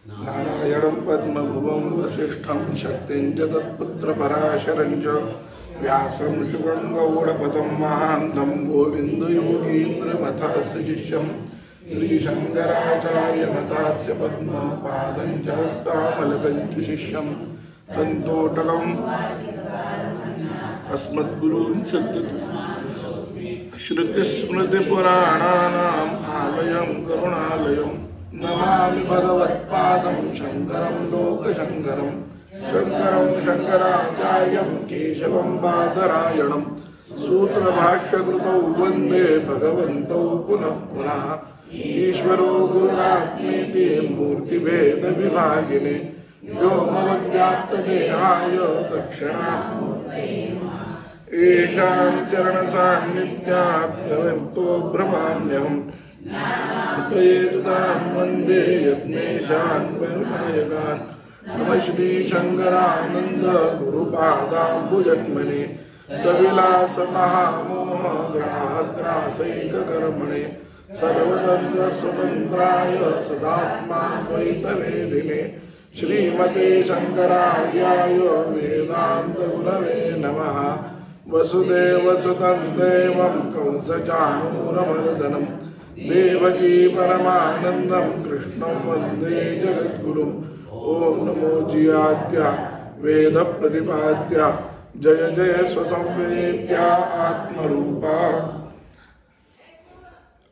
नारायणं पद्मभुवं वसिष्ठं शक्तिं च तत्पुत्रपराशरं च व्यासं शुकं गौडपदं महान्तं गोविन्दयोगीन्द्रमथस्य शिष्यं श्रीशङ्कराचार्यमथस्य पद्मपादं च हस्तामलकं च शिष्यं तन्तोटकम् अस्मद्गुरून् श्रुतिस्मृतिपुराणानाम् आलयं करुणालयं नमामि भगवत्पादं शङ्करं लोकशङ्करं शङ्करं शङ्कराचार्यं केशवं बादरायणं सूत्रभाष्यकृतौ वन्दे भगवन्तौ पुनः पुनः ईश्वरो गुरुरात्मेति मूर्तिभेदविभागिने व्योमवद्व्याप्तदेहाय दक्षिणामूर्तये येषां चरणसान्निध्याभ्यवतो भ्रमाम्यहम् तयेतुतां वन्दे यज्ञेशान् विनायकान् नमः श्रीशङ्करानन्द गुरुपादाम्बुजन्मने सविलासमहामोहग्राहग्रासैककर्मणे सर्वतन्त्रस्वतन्त्राय सदात्माद्वैतवेदिने श्रीमते शङ्करार्याय वेदान्तगुरवे नमः। वसुदेवसुतं देवं कंसचाणूरमर्दनं देवकी परमानन्दं कृष्णं वन्दे जगद्गुरुं। ॐ नमो जियाद्य वेदप्रतिपाद्य जय जय स्वसंवेद्या आत्मरूपा।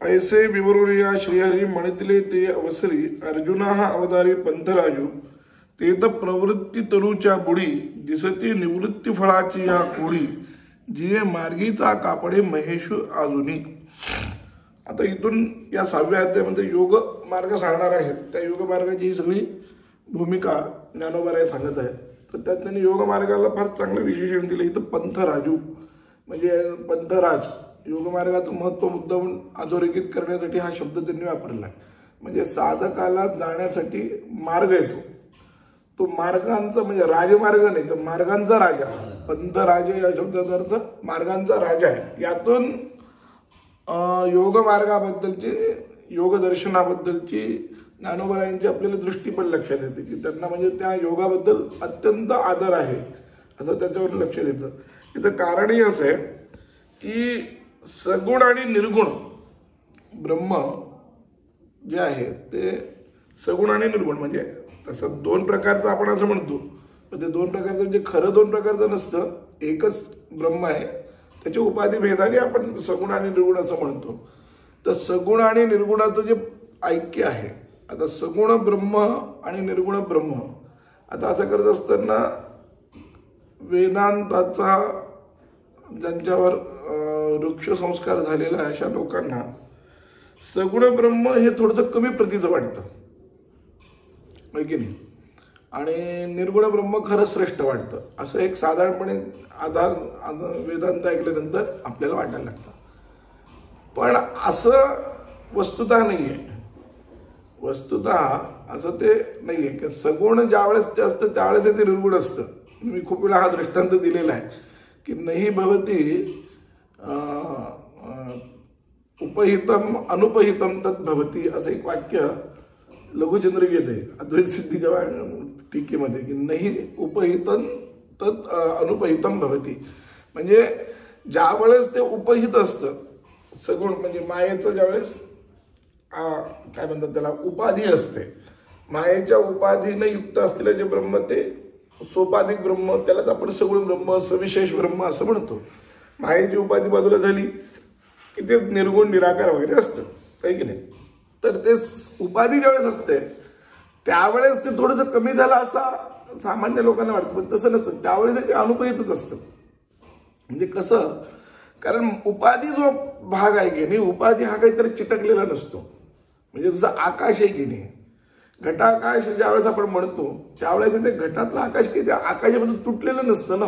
ऐसे विवरुया श्रीहरी म्हणितले ते अवसरी अर्जुना अवतारी पंथराजू ते तर प्रवृत्ती तरुच्या बुडी दिसती निवृत्ती फळाची या कोळी जिये मार्गीचा कापडे महेशू आजुनी। आता इथून या 6व्या अध्यायामध्ये योग मार्ग सांगणार आहेत। त्या योग मार्गाची सगळी भूमिका ज्ञानोबा सांगत आहे। तर त्यात त्यांनी योग मार्गाला फार चांगलं विशेषण दिलं। इथं पंथराजू म्हणजे पंथराज योग मार्गाचं महत्त्व मुद्दामून अधोरेखित करण्यासाठी हा शब्द त्यांनी वापरला। म्हणजे साधकाला जाण्यासाठी मार्ग येतो तो मार्गांचा म्हणजे राजमार्ग नाही तर मार्गांचा राजा। पंथराज या शब्दाचा अर्थ मार्गांचा राजा आहे। यातून योग मार्गाबद्दलची योग दर्शनाबद्दलची ज्ञानोबरायांची आपल्याला दृष्टी पण लक्षात येते की त्यांना म्हणजे त्या योगाबद्दल अत्यंत आदर आहे असं त्याच्यावर लक्ष देतं। इथं कारणही असं आहे की सगुण आणि निर्गुण ब्रह्म जे आहे ते सगुण आणि निर्गुण म्हणजे तसं दोन प्रकारचं आपण असं म्हणतो पण ते दोन प्रकारचं म्हणजे खरं दोन प्रकारचं नसतं एकच ब्रह्म आहे त्याची उपाधी भेदाने आपण सगुण आणि निर्गुण असं म्हणतो। तर सगुण आणि निर्गुणाचं जे ऐक्य आहे आता सगुण ब्रह्म आणि निर्गुण ब्रह्म आता असं करत असताना वेदांताचा ज्यांच्यावर वृक्ष संस्कार झालेला आहे अशा लोकांना सगुण ब्रह्म हे थोडंसं कमी प्रतीचं वाटतं आहे की नाही आणि निर्गुण ब्रह्म खरं श्रेष्ठ वाटतं असं एक साधारणपणे आधार वेदांत ऐकल्यानंतर आपल्याला वाटायला लागतं। पण असं वस्तुतः नाही आहे। वस्तुतः असं ते नाही आहे की सगुण ज्यावेळेस ते असतं त्यावेळेस ते निर्गुण असतं। मी खूप वेळा हा दृष्टांत दिलेला आहे की नाही भवती उपहितम अनुपहितम तत् भवती असं एक वाक्य लघुचंद्रिकेत आहे अद्वैत सिद्धीच्या टीकेमध्ये की नाही उपहितम तत् अनुपहितम भवती म्हणजे ज्यावेळेस ते उपहित असतं सगुण म्हणजे मायेचं ज्यावेळेस काय म्हणतात त्याला उपाधी असते मायेच्या उपाधीने युक्त असलेले जे ब्रह्म ते सोपाधिक ब्रह्म त्यालाच आपण सगुण ब्रह्म सविशेष ब्रह्म असं म्हणतो। मायेची उपाधी बाजूला झाली की ते निर्गुण निराकार वगैरे असतं काही की नाही। तर ते उपाधी ज्यावेळेस असते त्यावेळेस ते थोडंसं कमी झालं असं सामान्य लोकांना वाटतं पण तसं नसतं त्यावेळेस ते अनुपहितच असतं। म्हणजे कसं कारण उपाधी जो भाग आहे की नाही उपाधी हा काहीतरी चिटकलेला नसतो। म्हणजे जसं आकाश आहे की नाही घटाकाश ज्यावेळेस आपण म्हणतो त्यावेळेस ते घटातलं आकाश काही त्या आकाशामध्ये तुटलेलं नसतं ना।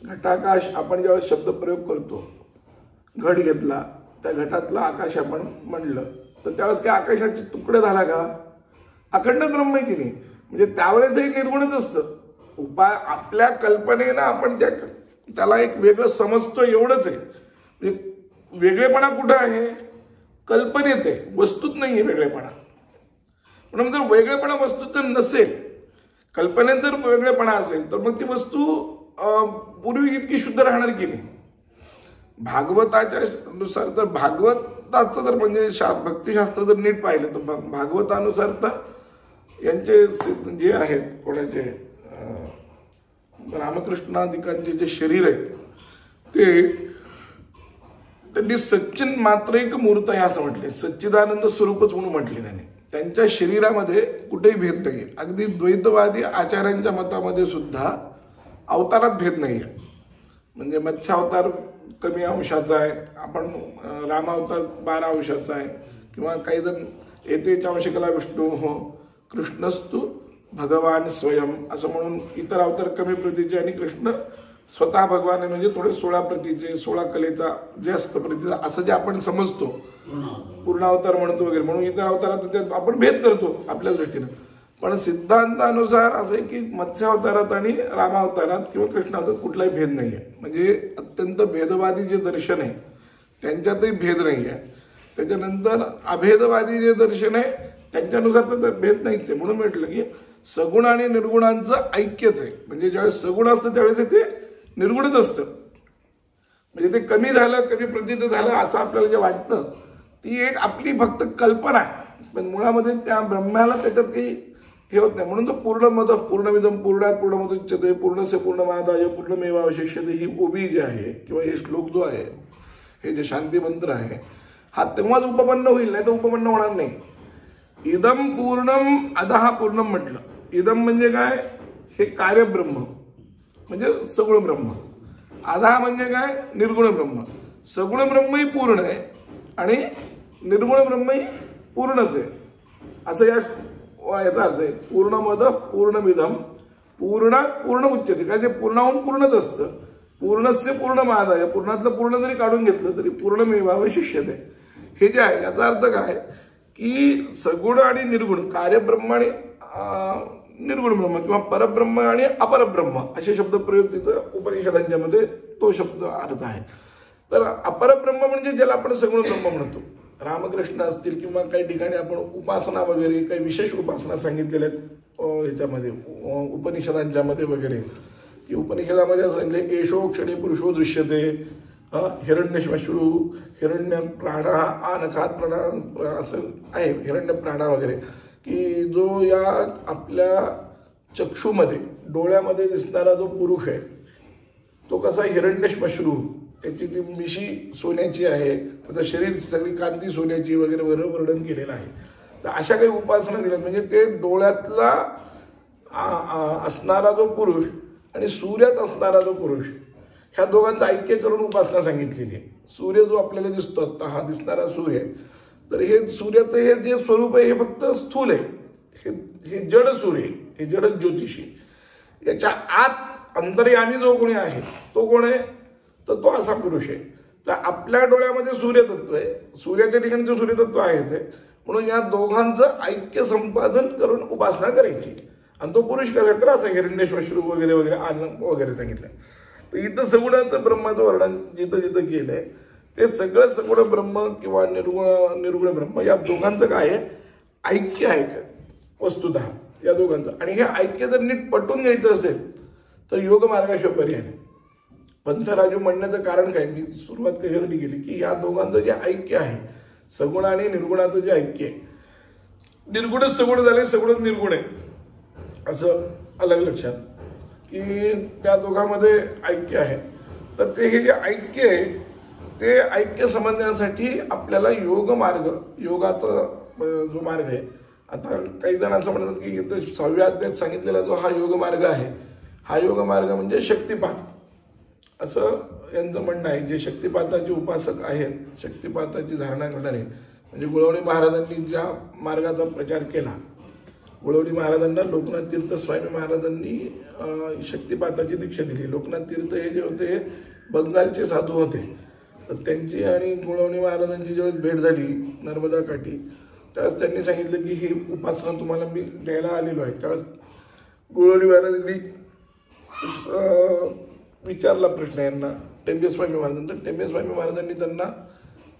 घटाकाश आपण ज्यावेळेस शब्द प्रयोग करतो घट घेतला त्या घटातला आकाश आपण म्हणलं तर त्यावेळेस काय आकाशाचे तुकडे झाला का अखंड ब्रह्म आहे की नाही म्हणजे त्यावेळेसही निर्गुणच असतं। आपल्या कल्पनेनं आपण त्याला एक वेगळं समजतो एवढंच आहे। म्हणजे वेगळेपणा कुठं आहे कल्पनेत आहे वस्तूत नाही आहे वेगळेपणा। म्हणून जर वेगळेपणा वस्तू तर नसेल, कल्पनेत जर वेगळेपणा असेल तर मग ती वस्तू पूर्वी इतकी शुद्ध राहणार की नाही. भागवताच्या नुसार तर भागवताचं जर म्हणजे भक्तिशास्त्र जर नीट पाहिलं तर भागवतानुसार तर यांचे जे आहेत कोणाचे रामकृष्णादिकांचे जे शरीर आहेत ते त्यांनी सच्चिन मात्र एक मूर्त आहे असं म्हटले, सच्चिदानंद स्वरूपच म्हणून म्हटले त्यांनी. त्यांच्या शरीरामध्ये कुठेही भेद नाही. अगदी द्वैतवादी आचार्यांच्या मतामध्ये सुद्धा अवतारात भेद नाही आहे. म्हणजे मत्स्य अवतार कमी अंशाचा आहे, आपण रामावतार 12 अंशाचा आहे, किंवा काही जण एतेच अंशकला विष्णू हो कृष्णस्तु भगवान स्वयं असं म्हणून इतर अवतार कमी प्रतीचे आणि कृष्ण स्वतः भगवान आहे म्हणजे थोडे 16 प्रतीचे 16 कलेचा जास्त प्रतीचा असं जे आपण समजतो, पूर्ण अवतार म्हणतो वगैरे, म्हणून इतर अवतारात आपण भेद करतो आपल्या दृष्टीनं. पण सिद्धांतानुसार असं आहे की मत्स्य अवतारात आणि रामावतारात किंवा कृष्ण अवतारात कुठलाही भेद नाही आहे. म्हणजे अत्यंत भेदवादी जे दर्शन आहे त्यांच्यातही भेद नाही आहे. त्याच्यानंतर अभेदवादी जे दर्शन आहे त्यांच्यानुसार तर भेद नाहीच आहे. म्हणून म्हटलं की सगुण आणि निर्गुणांचं ऐक्यच आहे. म्हणजे ज्यावेळेस सगुण असतं त्यावेळेस ते निर्गुणच असतं. म्हणजे ते कमी झालं, कमी प्रतीत झालं असं आपल्याला जे वाटतं ती एक आपली फक्त कल्पना आहे. पण मुळामध्ये त्या ब्रह्माला त्याच्यात काही हे होत नाही. म्हणून तर पूर्णमद पूर्णमिदं पूर्णात् पूर्णमुदच्यते पूर्णस्य पूर्णमादाय पूर्णमेवावशिष्यते ही ओबी जी आहे किंवा हे श्लोक जो आहे, हे जे शांती मंत्र आहे, हा तेव्हाच उपपन्न होईल, नाही तर उपपन्न होणार नाही. इदम पूर्णम अधहा पूर्णम म्हटलं. इदम म्हणजे काय? हे कार्यब्रह्म म्हणजे सगुण ब्रह्म. अधहा म्हणजे काय? निर्गुण ब्रह्म. सगुण ब्रह्मही पूर्ण आहे आणि निर्गुण ब्रह्मही पूर्णच आहे असं याचा अर्थ आहे. पूर्णमद पूर्णमिदम पूर्णात पूर्ण उच्यते. काय ते पूर्णाहून पूर्णच असतं. पूर्णस्य पूर्णमादाय, पूर्णातलं पूर्ण जरी काढून घेतलं तरी पूर्णमेवावशिष्यते. हे जे आहे याचा अर्थ काय की सगुण आणि निर्गुण, कार्यब्रह्म आणि निर्गुण ब्रह्म किंवा परब्रह्म आणि अपरब्रह्म असे शब्द प्रयोग तिथं उपनिषदांच्या मध्ये तो शब्द अर्थ आहे. तर अपरब्रह्म म्हणजे ज्याला आपण सगुण ब्रह्म म्हणतो. रामकृष्ण असतील किंवा काही ठिकाणी आपण उपासना वगैरे काही विशेष उपासना सांगितलेल्या आहेत ह्याच्यामध्ये उपनिषदांच्या मध्ये वगैरे, की उपनिषदामध्ये असं सांगितलं एषो क्षणी पुरुषो दृश्यते, हिरण्यश्मश्रू हिरण्य प्राणा आनखात प्राणा असं आहे, हिरण्य प्राणा वगैरे, की जो या आपल्या चक्षूमध्ये डोळ्यामध्ये दिसणारा जो पुरुष आहे तो कसा हिरण्यश्मश्रू, त्याची ती मिशी सोन्याची आहे, त्याचं शरीर सगळी कांती सोन्याची वगैरे वर्णन केलेलं आहे. तर अशा काही उपासना दिल्या. म्हणजे ते डोळ्यातला असणारा जो पुरुष आणि सूर्यात असणारा जो पुरुष ह्या दोघांचं ऐक्य करून उपासना सांगितलेली आहे. सूर्य जो आपल्याला दिसतो आता हा दिसणारा सूर्य, तर हे सूर्याचं हे जे स्वरूप आहे हे फक्त स्थूल आहे. हे जड सूर्य, हे जड ज्योतिषी. याच्या आत अंतर्यामी जो कोणी आहे तो कोण आहे, तर तो असा पुरुष आहे. तर आपल्या डोळ्यामध्ये सूर्यतत्व आहे, सूर्याच्या ठिकाणी सूर्यतत्व आहेच आहे. म्हणून या दोघांचं ऐक्य संपादन करून उपासना करायची. आणि तो पुरुष कसा तर असं हिरण्यश्मश्रू वगैरे वगैरे वगैरे सांगितलं. तर इथं सगुणाचं ब्रह्माचं वर्णन जिथं जिथं केलंय ते सगळं सगुण ब्रह्म किंवा निर्गुण ब्रह्म या दोघांचं काय आहे, ऐक्य आहे का वस्तुतः या दोघांचं. आणि हे ऐक्य जर नीट पटून घ्यायचं असेल तर योग मार्गाशिवाय पर्याय नाही. पंथराजू म्हणण्याचं कारण काय, मी सुरुवात कशासाठी केली की या दोघांचं जे ऐक्य आहे, सगुण आणि निर्गुणाचं जे ऐक्य आहे, निर्गुणच सगुण झाले, सगुणच निर्गुण आहे असं अलग लक्षात, की त्या दोघांमध्ये ऐक्य आहे. तर ते हे जे ऐक्य आहे ते ऐक्य समजण्यासाठी आपल्याला योग मार्ग, योगाचा जो मार्ग आहे, आता काही जण असं म्हणतात की इथं 6व्या अध्यायात सांगितलेला जो हा योग मार्ग आहे, हा योग मार्ग म्हणजे शक्तिपात असं यांचं म्हणणं आहे. जे शक्तिपाताचे उपासक आहेत, शक्तिपाताची धारणा करणारे, म्हणजे गुळवणी महाराजांनी ज्या मार्गाचा प्रचार केला, गुळवणी महाराजांना लोकनाथ तीर्थ स्वामी महाराजांनी शक्तिपाताची दीक्षा दिली. लोकनाथ तीर्थ हे जे होते बंगालचे साधू होते. तर त्यांची आणि गुळवणी महाराजांची ज्यावेळेस भेट झाली नर्मदा काठी, त्यावेळेस त्यांनी सांगितलं की ही उपासना तुम्हाला मी द्यायला आलेलो आहे. त्यावेळेस गुळवणी महाराजांनी विचारला प्रश्न यांना टेंबेस्वामी महाराजांचा. टेंबेस्वामी महाराजांनी त्यांना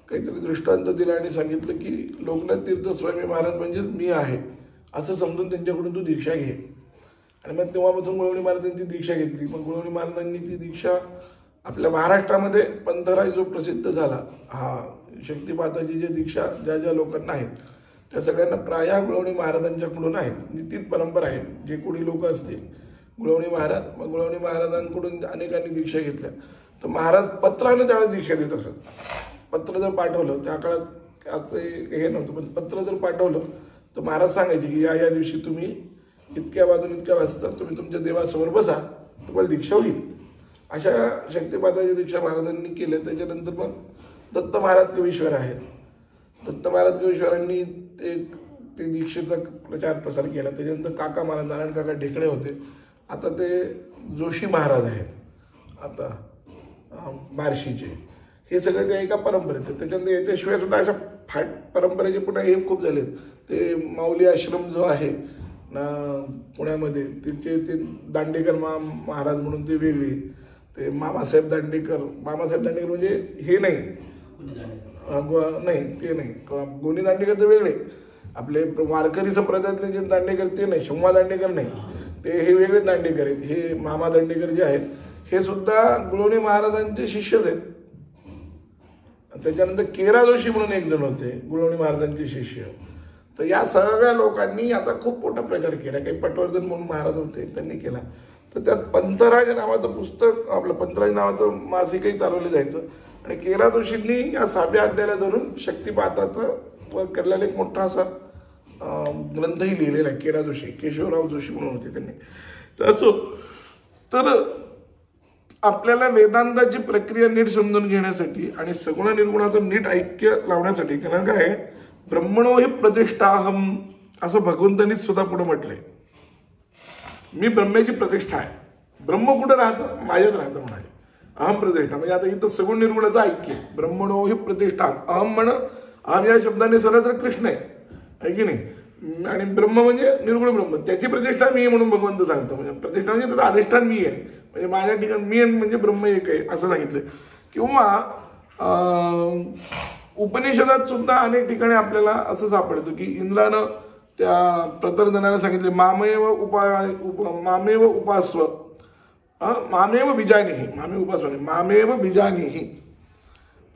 काहीतरी दृष्टांत दिला आणि सांगितलं की लोकनाथ तीर्थ स्वामी महाराज म्हणजेच मी आहे असं समजून त्यांच्याकडून तू दीक्षा घे. आणि मग तेव्हापासून गुळवणी महाराजांची दीक्षा घेतली. मग गुळवणी महाराजांनी ती दीक्षा आपल्या महाराष्ट्रामध्ये पंथराज जो प्रसिद्ध झाला, हा शक्तिपाताची जी दीक्षा ज्या ज्या लोकांना आहेत त्या सगळ्यांना प्रायः गुळवणी महाराजांच्याकडून आहे. म्हणजे तीच परंपरा आहे. जे कोणी लोक असतील गुळवणी महाराज, मग गुळवणी महाराजांकडून अनेकांनी दीक्षा घेतल्या. तर महाराज पत्राने त्यावेळेस दीक्षा देत असत. पत्र जर पाठवलं, त्या काळात असं हे नव्हतं, पण पत्र जर पाठवलं तर महाराज सांगायचे की या दिवशी तुम्ही इतक्या वाजून इतक्या वाजता तुम्ही तुमच्या देवासमोर बसा, तुम्हाला दीक्षा होईल. अशा शक्तिपाताची दीक्षा महाराजांनी केल्या. त्याच्यानंतर मग दत्त महाराज कवीश्वर आहेत. दत्त महाराज कवीश्वरांनी ते दीक्षेचा प्रचार प्रसार केला. त्याच्यानंतर काका महाराज, नारायण काका ढेकणे होते. आता ते जोशी महाराज आहेत आता बार्शीचे. हे सगळे त्या एका परंपरेत. त्याच्यानंतर याच्याशिवाय सुद्धा अशा परंपरेचे पुन्हा हे खूप झालेत. ते माऊली आश्रम जो आहे ना पुण्यामध्ये, ते दांडेकर महाराज म्हणून ते वेगळे. ते मामासाहेब दांडेकर म्हणजे हे नाही, ते नाही. गोनी दांडेकर ते वेगळे. आपले वारकरी संप्रदायातले जे दांडेकर ते नाही, शंभा दांडेकर नाही, ते हे वेगळे दांडेकर आहेत. हे मामा दांडेकर जे आहेत हे सुद्धा गुळवणी महाराजांचे शिष्यच आहेत. त्याच्यानंतर केरा जोशी म्हणून एक जण होते गुळवणी महाराजांचे शिष्य. तर या सगळ्या लोकांनी याचा खूप मोठा प्रचार केला. काही पटवर्धन म्हणून महाराज होते, त्यांनी केला. तर त्यात पंथराज नावाचं पुस्तक, आपलं पंथराज नावाचं मासिकही चालवलं जायचं. आणि केरा जोशींनी या 6व्या अध्यायाला धरून शक्तिपाताचं करलेला एक मोठा असा ग्रंथही लिहिलेला आहे. केरा जोशी, केशवराव जोशी म्हणून होते त्यांनी. तर असो, तर आपल्याला वेदांताची प्रक्रिया नीट समजून घेण्यासाठी आणि सगुण निर्गुणाचं नीट ऐक्य लावण्यासाठी, कारण काय ब्रह्मणो हि प्रतिष्ठाहम असं भगवंतांनी सुद्धा पुढे म्हटलंय. मी ब्रह्मेची प्रतिष्ठा आहे. ब्रह्म कुठं राहतं? माझ्यात राहतं म्हणाले. अहम प्रतिष्ठा म्हणजे आता इथं सगुण निर्गुणाचं ऐक्य. ब्रह्मणो हि प्रतिष्ठा, अहम म्हण, अहम या शब्दाने सरळ तर कृष्ण आहे की नाही. आणि ब्रह्म म्हणजे निर्गुण ब्रह्म, त्याची प्रतिष्ठा मी आहे म्हणून भगवंत सांगतो. म्हणजे प्रतिष्ठा म्हणजे त्याचं अधिष्ठान मी आहे. म्हणजे माझ्या ठिकाणी मी म्हणजे ब्रह्म एक आहे असं सांगितलं. किंवा उपनिषदात सुद्धा अनेक ठिकाणी आपल्याला असं सापडतं की इंद्रानं त्या प्रतर्दनाला सांगितले मामेव उपास्व, मामेव बीजानिही, मामेव बीजानिही.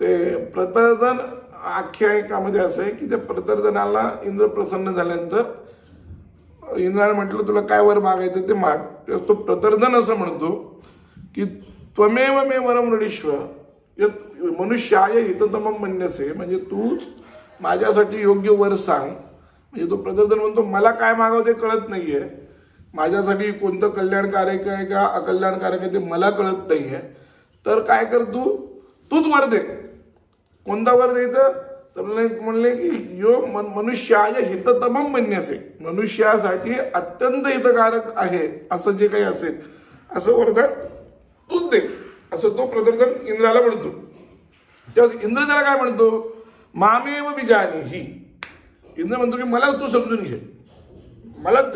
ते प्रतर्दन आख्यायिकामध्ये असं आहे की त्या प्रतर्दनाला इंद्र प्रसन्न झाल्यानंतर इंद्राने म्हटलं तुला काय वर मागायचं ते माग. तो प्रतर्दन असं म्हणतो की त्वमेव मे वरम ऋणीश्व मनुष्याय हिततमं मन्यसे, म्हणजे तूच माझ्यासाठी योग्य वर सांग. म्हणजे तो प्रतर्दन म्हणतो मला काय मागावं ते कळत नाहीये, माझ्यासाठी कोणतं कल्याणकारक आहे का अकल्याणकारक आहे ते मला कळत नाहीये. तर काय कर, तूच वर दे. कोणता वर द्यायचं तर म्हणले की यो मनुष्याय हिततमं मन्यसे, मनुष्यासाठी अत्यंत हितकारक आहे असं जे काही असेल असं वरदान तूच दे, असं तो प्रतर्दन इंद्राला म्हणतो. तेव्हा इंद्र त्याला काय म्हणतो, मामेव बीजानिही. इंद्र म्हणतो की मला तू समजून घे, मलाच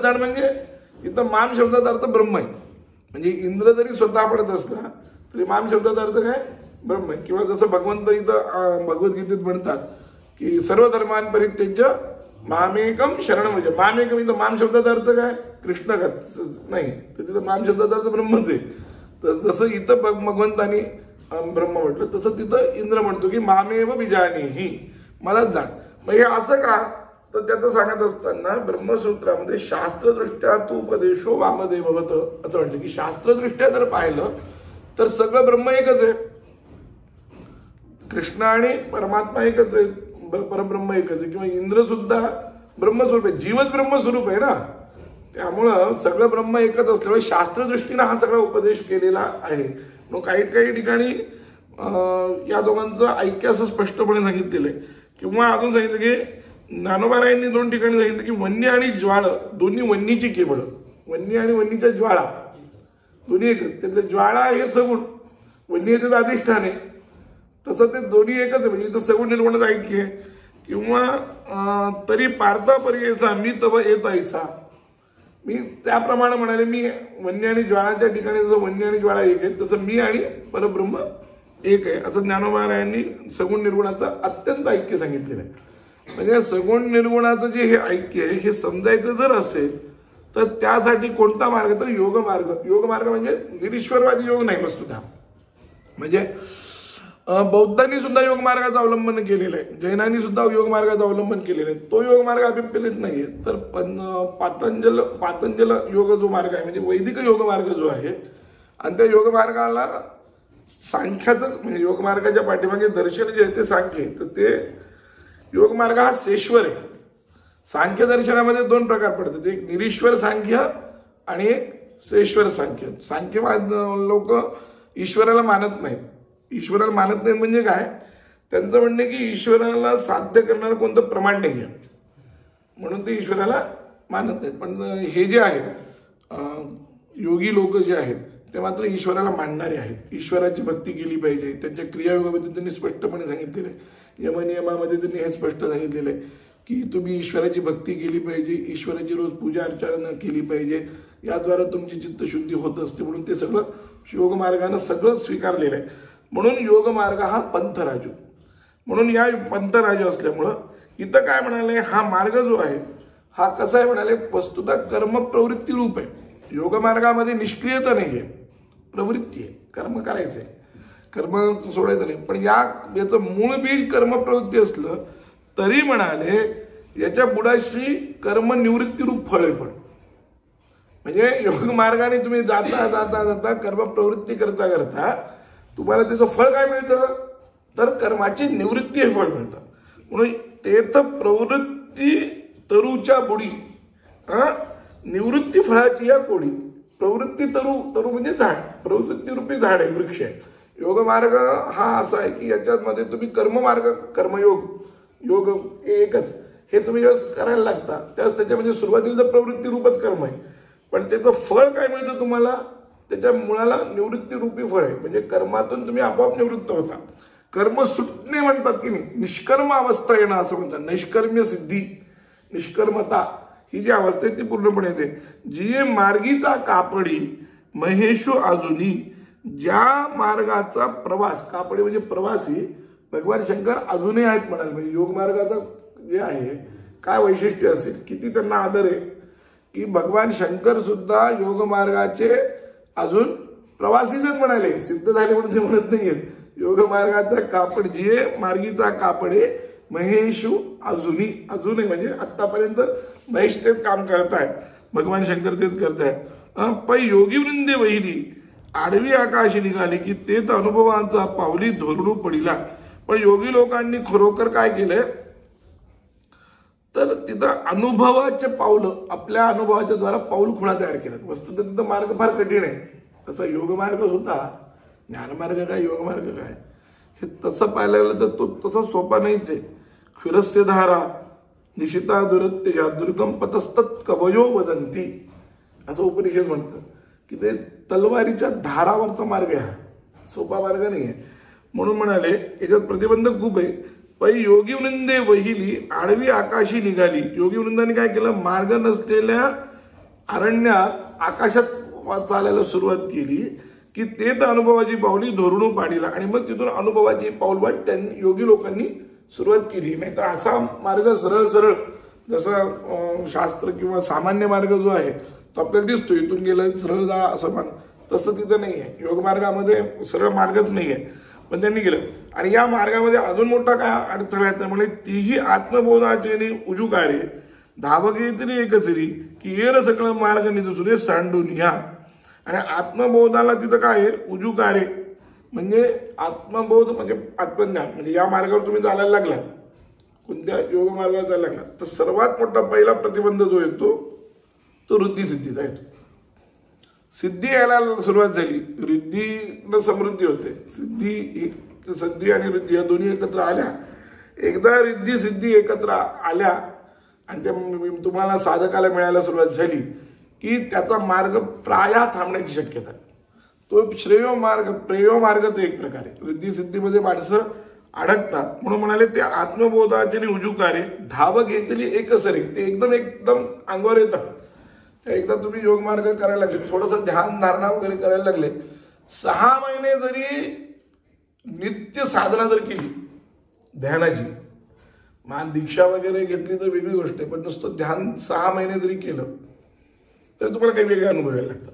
जाण म्हणजे इथं माम शब्दाचा अर्थ ब्रह्म आहे. म्हणजे इंद्र जरी स्वतः पडत असला तरी माम शब्दाचा अर्थ काय ब्रह्म आहे. किंवा जसं भगवंत इथं भगवद्गीतेत म्हणतात की सर्व धर्मान परित्यज्य मामेकम शरण, म्हणजे मामेकम इथं माम शब्दाचा अर्थ काय कृष्ण नाही, तर तिथं माम शब्दाचा अर्थ ब्रह्मच आहे. तर जसं इथं भगवंतानी ब्रह्म म्हटलं तसं तिथं इंद्र म्हणतो की मामेव बीजानिही, मलाच जाण. मग हे असं का, तर त्याचं सांगत असताना ब्रह्मसूत्रामध्ये शास्त्रदृष्ट्या तू उपदेशो वामदेववत असं म्हणतं की शास्त्रदृष्ट्या जर पाहिलं तर सगळं ब्रह्म एकच आहे. कृष्ण आणि परमात्मा एकच आहे, परब्रह्म एकच आहे. किंवा इंद्र सुद्धा ब्रह्मस्वरूप आहे, जीवच ब्रह्मस्वरूप आहे ना. त्यामुळं सगळं ब्रह्म एकच असल्यामुळे शास्त्रदृष्टीनं हा सगळा उपदेश केलेला आहे. मग काही ठिकाणी या दोघांचं ऐक्य असं स्पष्टपणे सांगितलेलं आहे. किंवा अजून सांगितलं की ज्ञानोबारायांनी 2 ठिकाणी सांगितलं की वन्य आणि ज्वाळ दोन्ही वन्नीची केवळ, वन्य आणि वन्नीच्या ज्वाळा दोन्ही एकच. त्यातले ज्वाळा हे सगुण, वन्य हे त्याचं अधिष्ठान आहे. तसं ते दोन्ही एकच आहे. म्हणजे इथं सगुण निर्गुणाचं ऐक्य आहे. किंवा तरी पार्था पर्ययसा मी तव येत ऐसा, मी त्याप्रमाणे म्हणाले मी वन्य आणि ज्वाळाच्या ठिकाणी जसं वन्य आणि ज्वाळा एक आहे तसं मी आणि परब्रह्म एक आहे. असं ज्ञानोबा यांनी सगुण निर्गुणाचं अत्यंत ऐक्य सांगितलेलं आहे. म्हणजे सगुण निर्गुणाचं जे हे ऐक्य आहे हे समजायचं जर असेल तर त्यासाठी कोणता मार्ग तर योग मार्ग. योग मार्ग म्हणजे निरीश्वरवादी योग नाही वस्तुतः. म्हणजे बौद्धांनी सुद्धा योग मार्गाचं अवलंबन केलेलं आहे, जैनांनी सुद्धा योग मार्गाचं अवलंबन केलेलं आहे. तो योग मार्ग अभिप्रेत नाहीये. तर पातंजल योग जो मार्ग आहे म्हणजे वैदिक योग मार्ग जो आहे आणि त्या योग मार्गाला सांख्याचं म्हणजे योग मार्गाच्या पाठीमागे दर्शन जे आहे ते सांख्य आहे. तर ते योग मार्ग हा सेश्वर आहे. सांख्य दर्शनामध्ये दोन प्रकार पडतात, एक निरीश्वर सांख्य आणि एक सेश्वर सांख्य. सांख्यवाद लोक ईश्वराला मानत नाहीत. ईश्वराला मानत नाहीत म्हणजे काय, त्यांचं म्हणणं आहे की ईश्वराला साध्य करणारं कोणतं प्रमाण नाही आहे म्हणून ते ईश्वराला मानत नाहीत. पण हे जे आहेत योगी लोक जे आहेत ते मात्र ईश्वराला मानणारे आहेत. ईश्वराची भक्ती केली पाहिजे. त्यांच्या क्रियायोगामध्ये त्यांनी स्पष्टपणे सांगितलेलं आहे. यमनियमामध्ये त्यांनी हे स्पष्ट सांगितलेलं आहे की तुम्ही ईश्वराची भक्ती केली पाहिजे, ईश्वराची रोज पूजा अर्चना केली पाहिजे, याद्वारे तुमची चित्तशुद्धी होत असते. म्हणून ते सगळं योग मार्गानं सगळं स्वीकारलेलं आहे. म्हणून योग मार्ग हा पंथराजू. म्हणून या पंथराजू असल्यामुळं इथं काय म्हणाले, हा मार्ग जो आहे हा कसा आहे म्हणाले, वस्तुतः कर्मप्रवृत्ती रूप आहे. योग मार्गामध्ये निष्क्रियता नाही आहे, प्रवृत्ती आहे, कर्म करायचं आहे, कर्म सोडायचं नाही. पण याचं मूळ बीज कर्मप्रवृत्ती असलं तरी म्हणाले याच्या बुडाशी कर्म निवृत्ती रूप फळ पण. म्हणजे योग मार्गाने तुम्ही जाता जाता जाता कर्म प्रवृत्ती करता करता तुम्हाला त्याचं फळ काय मिळतं तर कर्माची निवृत्ती हे फळ मिळतं. म्हणून तेथ प्रवृत्ती तरूच्या बुडी निवृत्ती फळाची या कोडी. प्रवृत्ती तरू म्हणजे झाड, प्रवृत्ती रूपी झाड आहे, वृक्ष आहे. योग मार्ग हा असा आहे की याच्यामध्ये तुम्ही कर्ममार्ग कर्मयोग योग एकच हे तुम्ही जेव्हा करायला लागता त्यावेळेस त्याच्यामध्ये सुरुवातीला तर प्रवृत्ती रूपच कर्म आहे, पण त्याचं फळ काय मिळतं तुम्हाला, त्याच्या मुळाला निवृत्ती रूपी फळ आहे. म्हणजे कर्मातून तुम्ही आपोआप निवृत्त होता. कर्म सुटणे म्हणतात की नाही, निष्कर्म अवस्था येणं असं म्हणतात. नैष्कर्म्य सिद्धी, निष्कर्मता ही जी अवस्था आहे ती पूर्णपणे येते. जी मार्गीचा कापडी महेशू अजूनी, ज्या मार्गाचा प्रवास, कापडी म्हणजे प्रवासी, भगवान शंकर अजूनही आहेत म्हणाल. म्हणजे योग मार्गाचा जे आहे काय वैशिष्ट्य असेल, किती त्यांना आदर आहे की भगवान शंकर सुद्धा योग मार्गाचे अजून प्रवासीच म्हणाले, सिद्ध झाले म्हणून ते म्हणत नाहीयेत. योग मार्गाचा कापड जे मार्गीचा कापडे महेशू अजूनही, अजूनही म्हणजे आतापर्यंत महेश तेच काम करताय, भगवान शंकर तेच करताय. पै योगी वृंदे वहिली आडवी आकाशी निघाली की ते तर अनुभवांचा पावली धोरणू पडिला. पण योगी लोकांनी खरोखर काय केलंय तर तिथं अनुभवाचे पावलं, आपल्या अनुभवाच्या द्वारा पाऊल खुणा तयार केला. वस्तुतः तिथं मार्ग फार कठीण आहे. तसा योग मार्ग होता, ज्ञानमार्ग काय योग मार्ग काय हे तसं पाहायला गेलं तर तो तसा सोपा नाहीच आहे. क्षुरस्य धारा निशिता दुरत्तेजा दुर्गम पतस्तत् कवयो वदंती असं उपनिषद म्हणतं की ते तलवारीच्या धारावरचा मार्ग आहे, सोपा मार्ग नाही आहे. म्हणून म्हणाले याच्यात प्रतिबंध खूप आहे. पै योगी वृंदे वहिली आडवी आकाशी निघाली. योगी वृंदाने काय केलं, मार्ग नसलेल्या अरण्यात आकाशात चालायला सुरुवात केली की ते तर अनुभवाची पावली धोरणू पाडीला. आणि मग तिथून अनुभवाची पाऊलवाट त्यांनी योगी लोकांनी सुरुवात केली. नाही तर असा मार्ग सरळ सरळ जसं शास्त्र किंवा सामान्य मार्ग जो आहे तो आपल्याला दिसतो, इथून गेलं सरळ जा असं म्हण, तसं तिथं नाही आहे. योग मार्गामध्ये सरळ मार्गच नाही आहे, पण त्यांनी केलं. आणि या मार्गामध्ये अजून मोठा काय अडथळा आहे त्यामुळे तीही आत्मबोधाचे उजुकारे धावगे तरी एकचरी की येर सगळं मार्ग दुसरे सांडून या. आणि आत्मबोधाला तिथं काय आहे, उजुकारे म्हणजे आत्मबोध म्हणजे आत्मज्ञान. म्हणजे या मार्गावर तुम्ही चालायला लागला, कोणत्या योग मार्गावर चालायला लागला तर सर्वात मोठा पहिला प्रतिबंध जो येतो तो वृद्धी सिद्धीचा येतो. सिद्धी यायला सुरुवात झाली, रिद्धी समृद्धी होते. सिद्धी आणि वृद्धी या दोन्ही एकत्र आल्या. एकदा रिद्धी सिद्धी एकत्र आल्या आणि त्या तुम्हाला साधकाला मिळायला सुरुवात झाली की त्याचा मार्ग प्राया थांबण्याची शक्यता आहे. तो श्रेयो मार्ग प्रेयो मार्गच एक प्रकारे. रिद्धी सिद्धीमध्ये माणसं अडकतात. म्हणून म्हणाले ते आत्मबोधाचे उजुकारे धाव घेतली एकसरी, ते एकदम अंगावर येतात. एकदा तुम्ही योग मार्ग करायला लागले, थोडंसं ध्यान धारणा वगैरे करायला लागले, 6 महिने जरी नित्य साधना जर केली ध्यानाची, मान दीक्षा वगैरे घेतली तर वेगळी गोष्ट आहे, पण नुसतं ध्यान 6 महिने जरी केलं तर तुम्हाला काही वेगळे अनुभव यायला लागतात.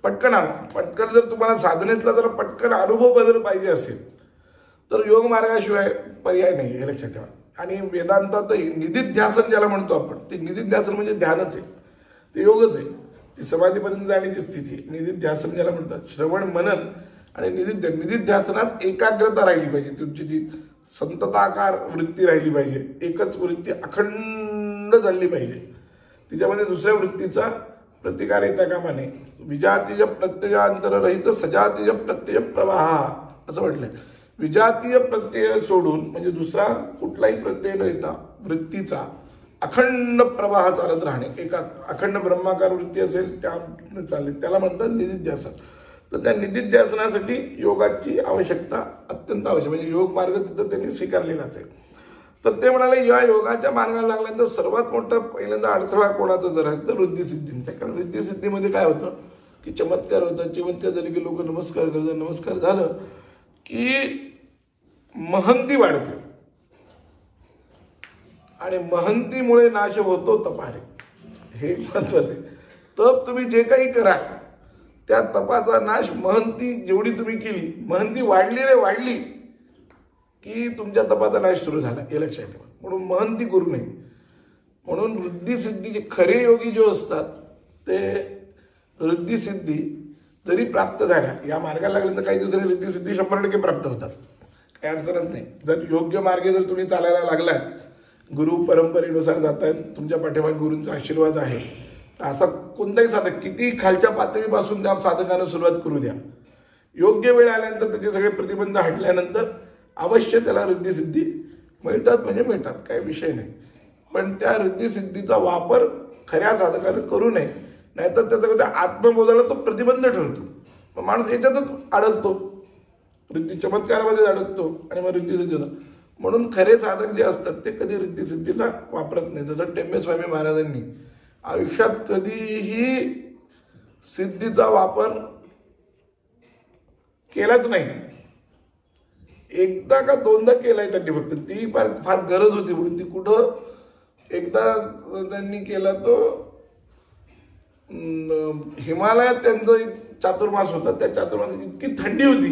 पटकन जर तुम्हाला साधनेतला जर पटकन अनुभव बदल पाहिजे असेल तर योग मार्गाशिवाय पर्याय नाही, हे लक्षात ठेवा. आणि वेदांतातही निधिध्यासन ज्याला म्हणतो आपण, ते निधिध्यासन म्हणजे ध्यानच आहे, ते योगच आहे. ती समाधीपर्यंत जाण्याची स्थिती आहे निधिध्यासन ज्याला म्हणतात. श्रवण मनन आणि निधिध्यासनात एकाग्रता राहिली पाहिजे, तुमची ती संतताकार वृत्ती राहिली पाहिजे, एकच वृत्ती अखंड चालली पाहिजे, तिच्यामध्ये दुसऱ्या वृत्तीचा प्रतिकार येता कामा नये. विजातीय प्रत्ययांतररहित सजातीय प्रत्यय प्रवाह असं म्हटलंय. विजातीय प्रत्यय सोडून म्हणजे दुसरा कुठलाही प्रत्यय न येता वृत्तीचा अखंड प्रवाह चालत राहणे, एका अखंड ब्रह्माकार वृत्ती असेल त्या चालेल, त्याला म्हणतात निधिध्यासन. तर त्या निधिध्यासनासाठी योगाची आवश्यकता अत्यंत आवश्यक, म्हणजे योग मार्ग तिथं त्यांनी स्वीकारलेलाच आहे. तर ते म्हणाले या योगाच्या मार्गाला लागल्यानंतर सर्वात मोठा पहिल्यांदा अडथळा कोणाचा जर आहे तर वृद्धिसिद्धींचा. कारण वृद्धिसिद्धीमध्ये काय होतं की चमत्कार होतात, चमत्कार झाले की लोक नमस्कार करतात, नमस्कार झालं की महंती वाढते आणि महंतीमुळे नाश होतो तपारे, हे महत्वाचे. तप तुम्ही जे काही करा त्या तपाचा नाश महंती जेवढी तुम्ही केली, महंती वाढली की तुमच्या तपाचा नाश सुरू झाला, हे लक्षात ठेवा. म्हणून महंती करू नये. म्हणून वृद्धिसिद्धी जे खरे योगी जो असतात ते वृद्धिसिद्धी जरी प्राप्त झाल्या, या मार्गाला लागल्यानंतर काही दिवसांनी वृद्धिसिद्धी 100% प्राप्त होतात, काही अडचणच नाही. जर योग्य मार्गे जर तुम्ही चालायला लागलात, गुरु परंपरेनुसार जातायत, तुमच्या पाठीमागे गुरूंचा आशीर्वाद आहे, तर असा कोणताही साधक किती खालच्या पातळीपासून त्या साधकानं सुरुवात करू द्या, योग्य वेळ आल्यानंतर त्याचे सगळे प्रतिबंध हटल्यानंतर अवश्य त्याला रिद्धिसिद्धी मिळतात, म्हणजे मिळतात, काही विषय नाही. पण त्या रिद्धिसिद्धीचा वापर खऱ्या साधकानं करू नये, नाहीतर त्याचा आत्मबोधाला तो प्रतिबंध ठरतो. मग माणूस याच्यातच अडकतो, रिद्धी चमत्कारामध्ये अडकतो आणि मग रिद्धिसिद्धी होतं. म्हणून खरे साधक जे असतात ते कधी रिद्धिसिद्धीला वापरत नाही. जसं टेंबे स्वामी महाराजांनी आयुष्यात कधीही सिद्धीचा वापर केलाच नाही, एकदा का दोनदा केलाय त्यांनी फक्त, ती फार गरज होती म्हणून. ती कुठं एकदा त्यांनी केला तो हिमालयात त्यांचा एक चातुर्मास होता, त्या चातुर्मासात इतकी थंडी होती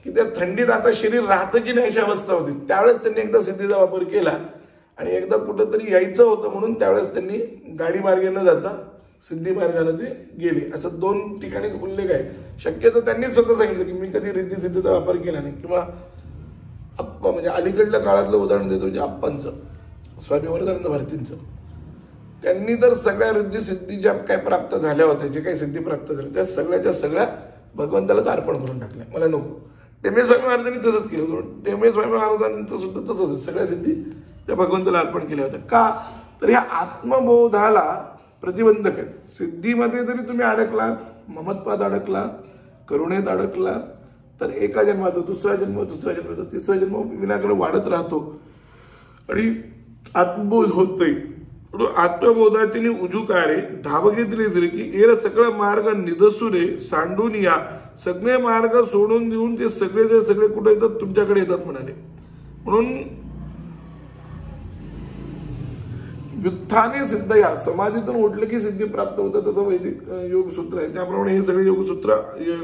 की त्या थंडीत आता शरीर राहतं की नाही अशी अवस्था होती. त्यावेळेस त्यांनी एकदा सिद्धीचा वापर केला आणि एकदा कुठंतरी यायचं होतं म्हणून त्यावेळेस त्यांनी गाडी मार्गे न जाता सिद्धी मार्गाने ते गेले. असं 2 ठिकाणी उल्लेख आहे. शक्यतो त्यांनी स्वतः सांगितलं की मी कधी रिद्धी सिद्धीचा वापर केला नाही. किंवा आप्पा म्हणजे अलीकडल्या काळातलं उदाहरण देतो म्हणजे आप्पांचं, स्वामी वरदानंद भारतींचं. त्यांनी तर सगळ्या रिद्धी सिद्धी ज्या काय प्राप्त झाल्या होत्या, जे काही सिद्धी प्राप्त झाल्या त्या सगळ्याच्या सगळ्या भगवंतालाच अर्पण करून टाकल्या. मला नको. टेंबे स्वामी महाराजांनी तसंच केलं. टेंबे स्वामी महाराजांचं सुद्धा तसंच होतं, सगळ्या सिद्धी त्या भगवंताला अर्पण केल्या होत्या. का तर ह्या आत्मबोधाला प्रतिबंधक आहेत. सिद्धीमध्ये जरी तुम्ही अडकलात, ममत्वात अडकलात, करुणेत अडकलात, तर एका जन्माचा दुसरा जन्म, दुसरा जन्माचा तिसरा जन्म विनाकडे वाढत राहतो आणि आत्मबोध होत नाही. आत्मबोधाची उजुकारे धावघेतली जरी की एर सगळं मार्ग निदसुरे सांडून या, सगळे मार्ग सोडून देऊन ते सगळे कुठे येतात, तुमच्याकडे येतात म्हणाले. म्हणून व्युत्थाने सिद्ध या, समाधीतून उठलं की सिद्धी प्राप्त होतं, तसं वैदिक योग सूत्र आहे. त्याप्रमाणे हे सगळे योगसूत्र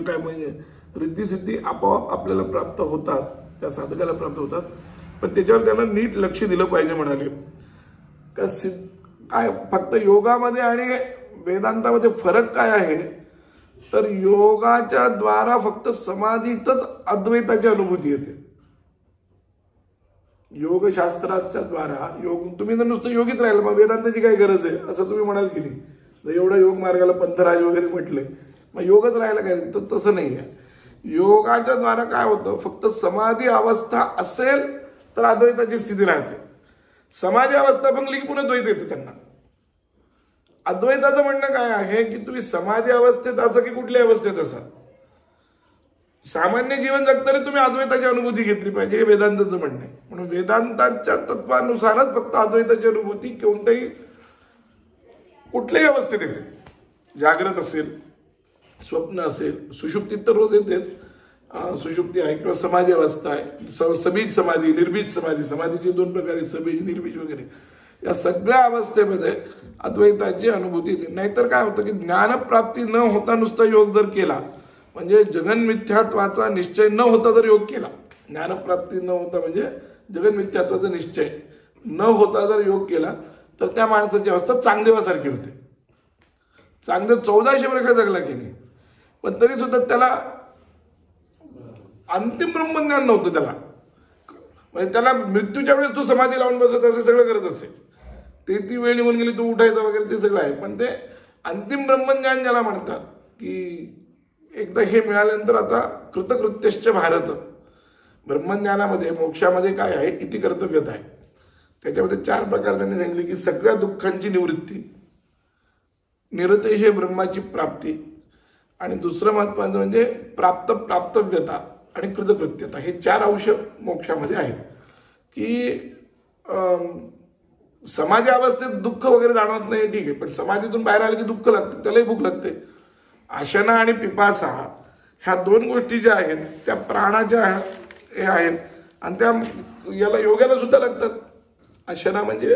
काय म्हणजे रिद्धी सिद्धी आपोआप आपल्याला प्राप्त होतात, त्या साधकाला प्राप्त होतात. पण त्याच्यावर त्यांना नीट लक्ष दिलं पाहिजे म्हणाले. काय फक्त योगामध्ये आणि वेदांतामध्ये फरक काय आहे तर योगाच्या द्वारा फक्त समाधीतच अद्वैताची अनुभूती येते. योगशास्त्राच्या द्वारा तुम्ही जर नुसतं योगीच राहिलं मग वेदांताची काय गरज आहे असं तुम्ही म्हणाल की नाही. जर एवढा योग मार्गाला पंथराज वगैरे म्हटले मग योगच राहायला काय, तर तसं नाही आहे. योगाच्या द्वारा काय होतं, फक्त समाधी अवस्था असेल तर अद्वैताची स्थिती राहते. समाधी अवस्था भंगली की पुन्हा द्वैत येतं त्यांना. अद्वैताचं म्हणणं काय आहे की तुम्ही समाधी अवस्थेत असं की कुठल्या अवस्थेत असा, सामान्य जीवन जगताना तुम्ही अद्वैताची अनुभूती घेतली पाहिजे, हे वेदांताचं म्हणणं आहे. म्हणून वेदांताच्या तत्वानुसारच फक्त अद्वैताची अनुभूती कोणत्याही कुठल्याही अवस्थेत येते. जागृत असेल, स्वप्न असेल, सुषुप्तीत तर रोज येतेच, सुषुप्ती आहे किंवा समाधी अवस्था आहे, सबीज समाधी, निर्बीज समाधी, समाधीचे दोन प्रकार आहेत, सबीज निर्बीज वगैरे, या सगळ्या अवस्थेमध्ये अद्वैताची अनुभूती येते. नाहीतर काय होतं की ज्ञानप्राप्ती न होता नुसता योग जर केला, म्हणजे जगन्मिथ्यात्वाचा निश्चय न होता जर योग केला, ज्ञानप्राप्ती न होता म्हणजे जगन्मिथ्यात्वाचा निश्चय न होता जर योग केला, तर त्या माणसाची अवस्था चांगदेवासारखी होते. चांगदेव 1400 वर्ष जगला की नाही, पण तरी सुद्धा त्याला अंतिम ब्रह्मज्ञान नव्हतं. त्याला म्हणजे त्याला मृत्यूच्या वेळेस तो समाधी लावून बसत असे, सगळं करत असे, ती वेळ निघून गेली तो उठायचं वगैरे ते सगळं आहे. पण ते अंतिम ब्रह्मज्ञान ज्याला म्हणतात की एकदा हे मिळाल्यानंतर आता कृतकृत्यश्च भारत, ब्रह्मज्ञानामध्ये मोक्षामध्ये काय आहे, इति कर्तव्यता आहे. त्याच्यामध्ये 4 प्रकार त्यांनी सांगितले की सगळ्या दुःखांची निवृत्ती, निरतेश ब्रह्माची प्राप्ती, आणि दुसरं महत्वाचं म्हणजे प्राप्तव्यता आणि कृतकृत्यता. हे 4 अंश मोक्षामध्ये आहेत. की समाधी अवस्थेत दुःख वगैरे जाणवत नाही, ठीक आहे, पण समाधीतून बाहेर आले की दुःख लागते, त्यालाही भूक लागते. आशना आणि पिपासा ह्या 2 गोष्टी ज्या आहेत त्या प्राणाच्या हे आहेत, आणि त्या याला योगाला सुद्धा लागतात. आशना म्हणजे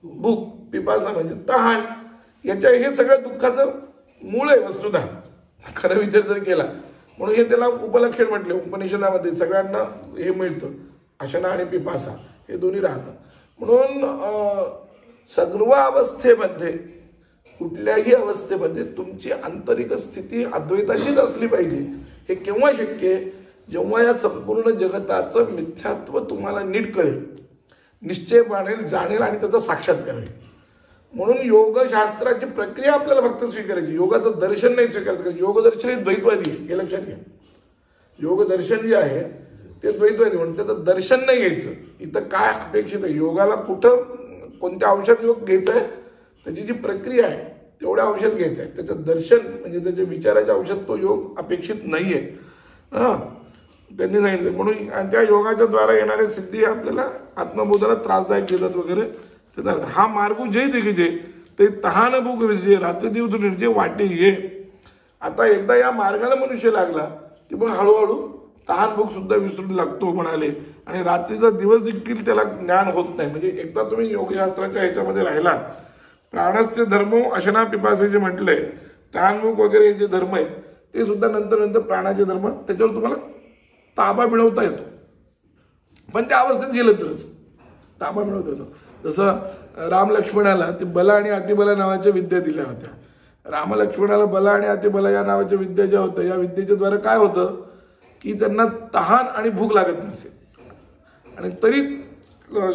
भूक, पिपासा म्हणजे तहान. याच्या हे सगळ्या दुःखाचं मूळ आहे वस्तुतः, खरं विचार जर केला. म्हणून हे त्याला उपलक्षण म्हटले उपनिषदामध्ये. सगळ्यांना हे मिळतं, आशना आणि पिपासा हे दोन्ही राहतात. म्हणून सर्व अवस्थेमध्ये, कुठल्याही अवस्थेमध्ये तुमची आंतरिक स्थिती अद्वैताचीच असली पाहिजे. हे केव्हा शक्य आहे, जेव्हा या संपूर्ण जगताचं मिथ्यात्व तुम्हाला नीट कळेल, निश्चय बाणेल, जाणेल आणि त्याचा साक्षात्कार होईल. म्हणून योगशास्त्राची प्रक्रिया आपल्याला फक्त स्वीकारायची, योगाचं दर्शन नाही स्वीकारायचं. योगदर्शन हे द्वैतवादी आहे, हे लक्षात घ्या. योगदर्शन जे आहे ते द्वैतवादी, म्हणून त्याचं दर्शन नाही घ्यायचं. इथं काय अपेक्षित आहे, योगाला कुठं कोणत्या औषध योग घ्यायचं आहे, त्याची जी प्रक्रिया आहे तेवढ्या औषध घ्यायचं आहे. त्याचं दर्शन म्हणजे त्याच्या विचाराचे औषध तो योग अपेक्षित नाही आहे. त्यांनी सांगितलं. म्हणून त्या योगाच्या द्वारा येणाऱ्या सिद्धी आपल्याला आत्मबोधाला त्रासदायक देतात वगैरे. हा मार्ग जे दिगे ते तहान भूक विजय रात्री दिवस निर्जय वाटे ये. आता एकदा या मार्गाला मनुष्य लागला की मग हळूहळू तहान भूक सुद्धा विसरून लागतो म्हणाले, आणि रात्रीचा दिवस देखील त्याला ज्ञान होत नाही. म्हणजे एकदा तुम्ही योगशास्त्राच्या ह्याच्यामध्ये राहिलात, प्राणस्य धर्मो अशना पिपासे जे म्हटलंय, तहान भूक वगैरे जे धर्म आहेत ते सुद्धा नंतर नंतर प्राणाचे धर्म, त्याच्यावर तुम्हाला ताबा मिळवता येतो. पण त्या अवस्थेत गेलं तरच ताबा मिळवता येतो. जसं राम लक्ष्मणाला ते बला आणि अतिबला नावाच्या विद्या दिल्या होत्या. राम लक्ष्मणाला बला आणि अतिबला या नावाच्या विद्या ज्या होत्या, या विद्येच्या द्वारे काय होतं की त्यांना तहान आणि भूक लागत नसे, आणि तरी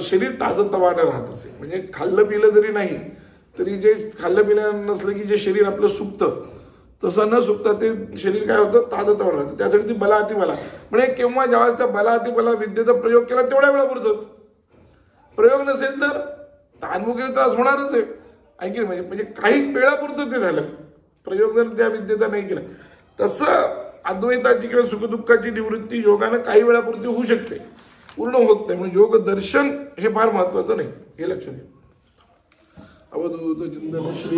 शरीर ताजतवानं राहत असे. म्हणजे खाल्लं पिलं जरी नाही तरी जे खाल्लं पिलं नसलं की जे शरीर आपलं सुकतं, तसं न सुकता ते शरीर काय होतं, ताजतवानं राहतं. त्यासाठी ती बला अतिबला. म्हणजे केव्हा जेव्हा त्या बला अतिबला विद्येचा प्रयोग केला तेवढ्या वेळापुरतच, प्रयोग नसेल तर तहानभुकीला त्रास होणारच आहे. ऐकलं म्हणजे काही वेळापुरतं ते झालं. प्रयोग जर त्या विद्येचा नाही केला, तसं अद्वैताची किंवा सुखदुःखाची निवृत्ती योगानं काही वेळापुरती होऊ शकते, पूर्ण होत नाही. म्हणजे योग दर्शन हे फार महत्वाचं नाही, हे लक्षात घ्या. अवधूत चिंतन श्री